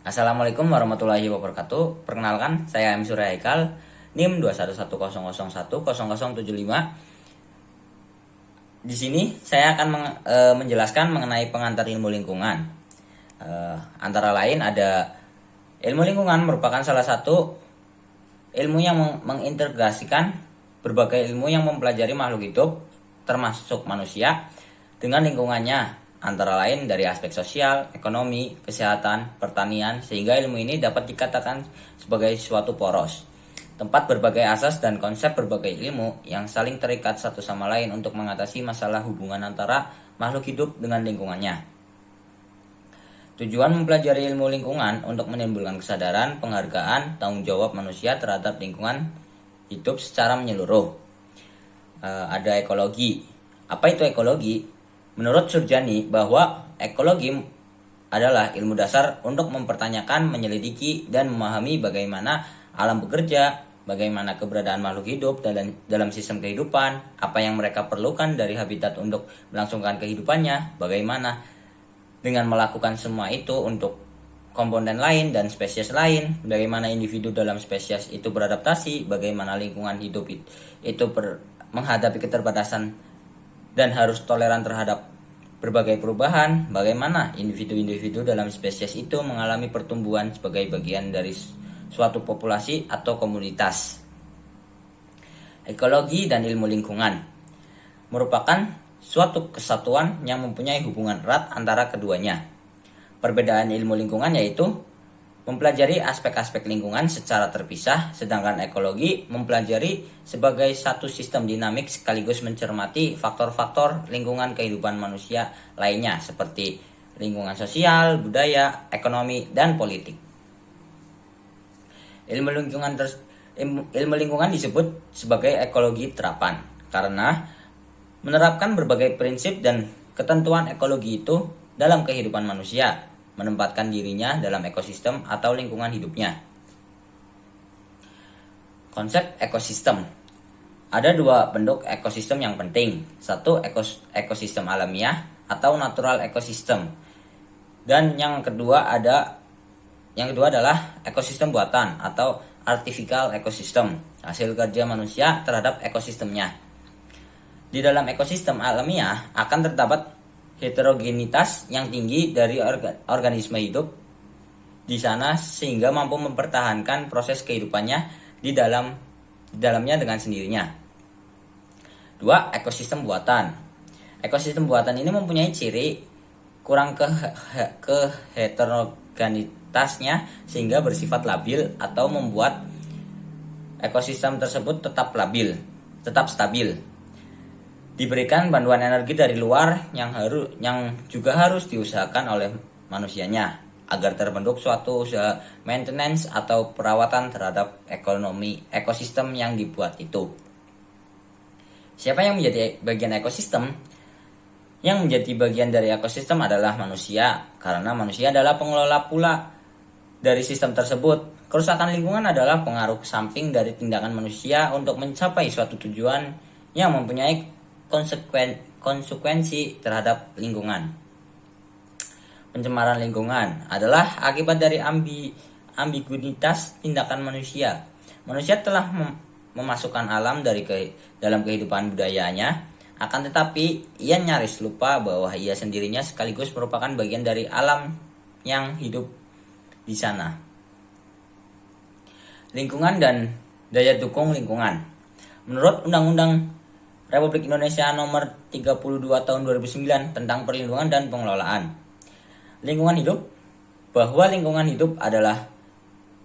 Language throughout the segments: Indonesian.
Assalamualaikum warahmatullahi wabarakatuh. Perkenalkan, saya M. Surya Haikal, NIM 21100100075. Di sini saya akan menjelaskan mengenai pengantar ilmu lingkungan. Antara lain ada ilmu lingkungan merupakan salah satu ilmu yang mengintegrasikan berbagai ilmu yang mempelajari makhluk hidup, termasuk manusia, dengan lingkungannya, antara lain dari aspek sosial, ekonomi, kesehatan, pertanian, sehingga ilmu ini dapat dikatakan sebagai suatu poros, tempat berbagai asas dan konsep berbagai ilmu yang saling terikat satu sama lain untuk mengatasi masalah hubungan antara makhluk hidup dengan lingkungannya. Tujuan mempelajari ilmu lingkungan untuk menimbulkan kesadaran, penghargaan, tanggung jawab manusia terhadap lingkungan hidup secara menyeluruh. Ada ekologi. Apa itu ekologi? Menurut Surjani, bahwa ekologi adalah ilmu dasar untuk mempertanyakan, menyelidiki, dan memahami bagaimana alam bekerja, bagaimana keberadaan makhluk hidup dalam sistem kehidupan, apa yang mereka perlukan dari habitat untuk melangsungkan kehidupannya, bagaimana dengan melakukan semua itu untuk komponen lain dan spesies lain, bagaimana individu dalam spesies itu beradaptasi, bagaimana lingkungan hidup itu menghadapi keterbatasan dan harus toleran terhadap berbagai perubahan, bagaimana individu-individu dalam spesies itu mengalami pertumbuhan sebagai bagian dari suatu populasi atau komunitas. Ekologi dan ilmu lingkungan merupakan suatu kesatuan yang mempunyai hubungan erat antara keduanya. Perbedaan ilmu lingkungan yaitu mempelajari aspek-aspek lingkungan secara terpisah, sedangkan ekologi mempelajari sebagai satu sistem dinamik sekaligus mencermati faktor-faktor lingkungan kehidupan manusia lainnya seperti lingkungan sosial, budaya, ekonomi, dan politik. Ilmu lingkungan disebut sebagai ekologi terapan karena menerapkan berbagai prinsip dan ketentuan ekologi itu dalam kehidupan manusia, menempatkan dirinya dalam ekosistem atau lingkungan hidupnya. Konsep ekosistem. Ada dua bentuk ekosistem yang penting. Satu, ekosistem alamiah atau natural ekosistem. Dan yang kedua adalah ekosistem buatan atau artificial ekosistem, hasil kerja manusia terhadap ekosistemnya. Di dalam ekosistem alamiah akan terdapat heterogenitas yang tinggi dari organisme hidup di sana sehingga mampu mempertahankan proses kehidupannya di dalamnya dengan sendirinya. Dua, ekosistem buatan. Ekosistem buatan ini mempunyai ciri kurang heterogenitasnya sehingga bersifat labil atau membuat ekosistem tersebut tetap stabil. Diberikan bantuan energi dari luar yang juga harus diusahakan oleh manusianya agar terbentuk suatu usaha maintenance atau perawatan terhadap ekosistem yang dibuat itu. Siapa yang menjadi bagian ekosistem? Yang menjadi bagian dari ekosistem adalah manusia, karena manusia adalah pengelola pula dari sistem tersebut. Kerusakan lingkungan adalah pengaruh samping dari tindakan manusia untuk mencapai suatu tujuan yang mempunyai konsekuensi terhadap lingkungan. Pencemaran lingkungan adalah akibat dari ambiguitas tindakan manusia. Manusia telah memasukkan alam dalam kehidupan budayanya, akan tetapi ia nyaris lupa bahwa ia sendirinya sekaligus merupakan bagian dari alam yang hidup di sana. Lingkungan dan daya dukung lingkungan. Menurut Undang-Undang Republik Indonesia Nomor 32 Tahun 2009 tentang Perlindungan dan Pengelolaan Lingkungan Hidup, bahwa lingkungan hidup adalah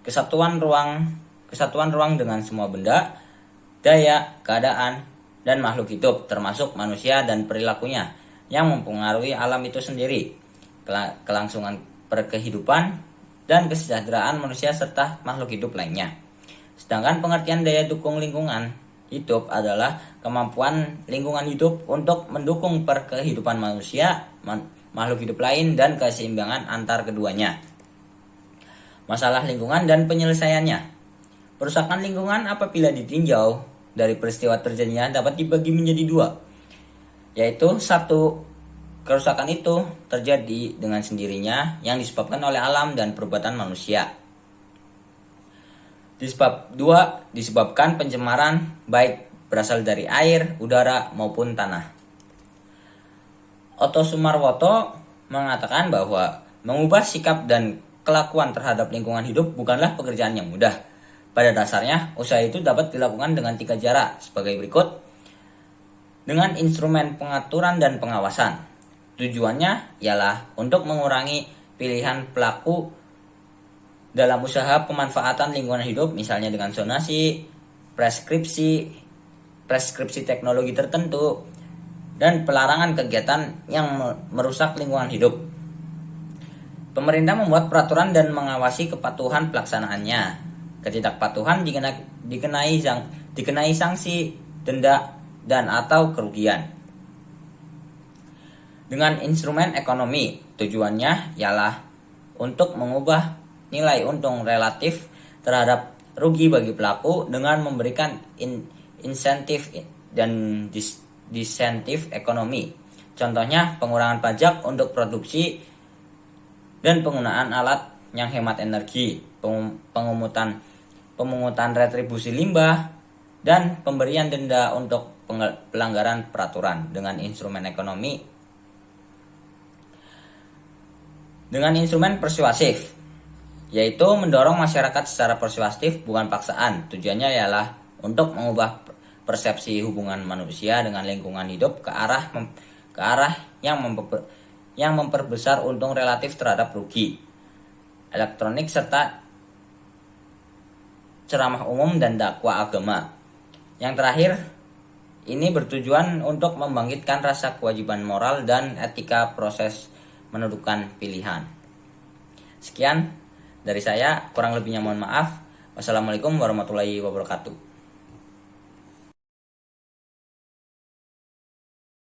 kesatuan ruang dengan semua benda, daya, keadaan, dan makhluk hidup termasuk manusia dan perilakunya yang mempengaruhi alam itu sendiri, kelangsungan perkehidupan dan kesejahteraan manusia serta makhluk hidup lainnya. Sedangkan pengertian daya dukung lingkungan hidup adalah kemampuan lingkungan hidup untuk mendukung perkehidupan manusia, makhluk hidup lain, dan keseimbangan antar keduanya. Masalah lingkungan dan penyelesaiannya. Perusakan lingkungan apabila ditinjau dari peristiwa terjadinya dapat dibagi menjadi dua, yaitu satu, Kerusakan itu terjadi dengan sendirinya yang disebabkan oleh alam dan perbuatan manusia. Disebabkan pencemaran baik berasal dari air, udara maupun tanah. Oto Sumarwoto mengatakan bahwa mengubah sikap dan kelakuan terhadap lingkungan hidup bukanlah pekerjaan yang mudah. Pada dasarnya, usaha itu dapat dilakukan dengan 3 cara sebagai berikut. Dengan instrumen pengaturan dan pengawasan. Tujuannya ialah untuk mengurangi pilihan pelaku dalam usaha pemanfaatan lingkungan hidup, misalnya dengan zonasi, preskripsi teknologi tertentu, dan pelarangan kegiatan yang merusak lingkungan hidup. Pemerintah membuat peraturan dan mengawasi kepatuhan pelaksanaannya. Ketidakpatuhan dikenai sanksi, denda, dan atau kerugian. Dengan instrumen ekonomi, tujuannya ialah untuk mengubah nilai untung relatif terhadap rugi bagi pelaku dengan memberikan insentif dan disentif ekonomi. Contohnya pengurangan pajak untuk produksi dan penggunaan alat yang hemat energi, pemungutan retribusi limbah, dan pemberian denda untuk pelanggaran peraturan. Dengan instrumen persuasif, yaitu mendorong masyarakat secara persuasif bukan paksaan. Tujuannya ialah untuk mengubah persepsi hubungan manusia dengan lingkungan hidup ke arah yang memperbesar untung relatif terhadap rugi. Elektronik serta ceramah umum dan dakwah agama. Yang terakhir, ini bertujuan untuk membangkitkan rasa kewajiban moral dan etika proses menentukan pilihan. Sekian dari saya, kurang lebihnya mohon maaf. Wassalamualaikum warahmatullahi wabarakatuh.